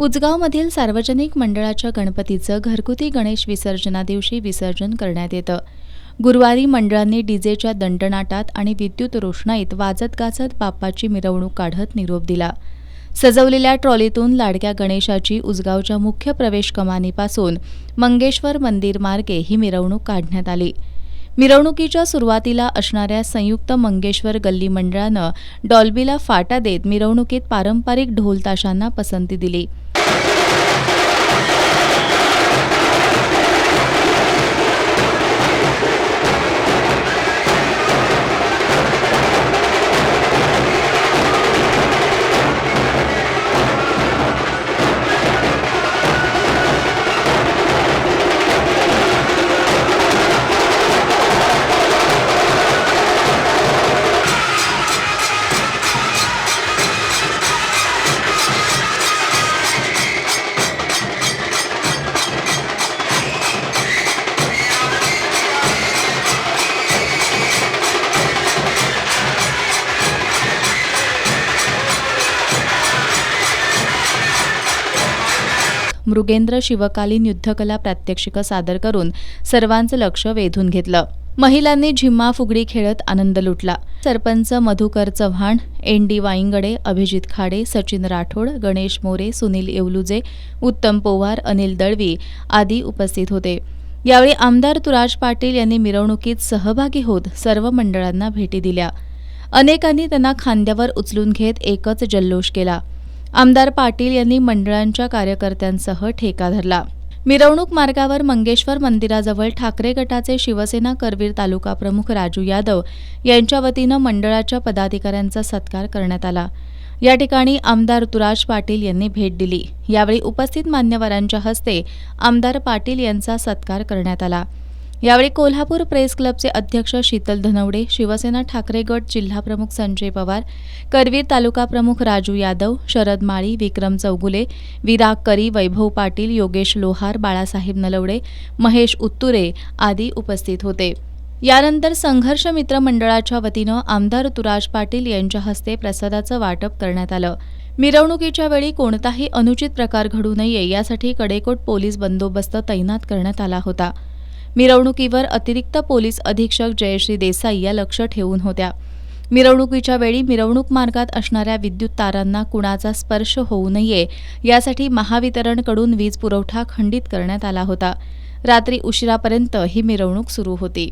उजगावमधील सार्वजनिक मंडळाच्या गणपतीचं घरगुती गणेश विसर्जनादिवशी विसर्जन करण्यात येतं. गुरुवारी मंडळांनी डीजेच्या दणदणाटात आणि विद्युत रोषणाईत वाजत गाजत बाप्पाची मिरवणूक काढत निरोप दिला. सजवलेल्या ट्रॉलीतून लाडक्या गणेशाची उजगावच्या मुख्य प्रवेश कमानीपासून मंगेश्वर मंदिर मार्गे ही मिरवणूक काढण्यात आली. मिरवणुकीच्या सुरुवातीला असणाऱ्या संयुक्त मंगेश्वर गल्ली मंडळानं डॉल्बीला फाटा देत मिरवणुकीत पारंपरिक ढोल ताशांना पसंती दिली. मृगेंद्र शिवकालीन युद्धकला प्रात्यक्षिकं सादर करून सर्वांचं लक्ष वेधून घेतलं. महिलांनी झिम्मा फुगडी खेळत आनंद लुटला. सरपंच मधुकर चव्हाण, एन.डी. वाईंगडे, अभिजित खाडे, सचिन राठोड, गणेश मोरे, सुनील येवलुजे, उत्तम पोवार, अनिल दळवी आदी उपस्थित होते. यावेळी आमदार तुराज पाटील यांनी मिरवणुकीत सहभागी होत सर्व मंडळांना भेटी दिल्या. अनेकांनी त्यांना खांद्यावर उचलून घेत एकच जल्लोष केला. आमदार पाटील यांनी मंडळांच्या कार्यकर्त्यांसह ठेका धरला. मिरवणूक मार्गावर मंगेश्वर मंदिराजवळ ठाकरे गटाचे शिवसेना करवीर तालुका प्रमुख राजू यादव यांच्या वतीनं मंडळाच्या पदाधिकाऱ्यांचा सत्कार करण्यात आला. या ठिकाणी आमदार तुराज पाटील यांनी भेट दिली. यावेळी उपस्थित मान्यवरांच्या हस्ते आमदार पाटील यांचा सत्कार करण्यात आला. यावेळी कोल्हापूर प्रेस क्लबचे अध्यक्ष शीतल धनवडे, शिवसेना ठाकरे गट जिल्हाप्रमुख संजय पवार, करवीर तालुका प्रमुख राजू यादव, शरद माळी, विक्रम चौगुले, विराग करी, वैभव पाटील, योगेश लोहार, बाळासाहेब नलवडे, महेश उत्तुरे आदी उपस्थित होते. यानंतर संघर्ष मित्र मंडळाच्या वतीनं आमदार तुराज पाटील यांच्या हस्ते प्रसादाचं वाटप करण्यात आलं. मिरवणुकीच्या वेळी कोणताही अनुचित प्रकार घडू नये यासाठी कडेकोट पोलीस बंदोबस्त तैनात करण्यात आला होता. मिरवणुकीवर अतिरिक्त पोलीस अधीक्षक जयश्री देसाई या लक्ष ठेवून होत्या. मिरवणुकीच्या वेळी मिरवणूक मार्गात असणाऱ्या विद्युत तारांना कुणाचा स्पर्श होऊ नये यासाठी महावितरणकडून वीज पुरवठा खंडित करण्यात आला होता. रात्री उशिरापर्यंत ही मिरवणूक सुरू होती.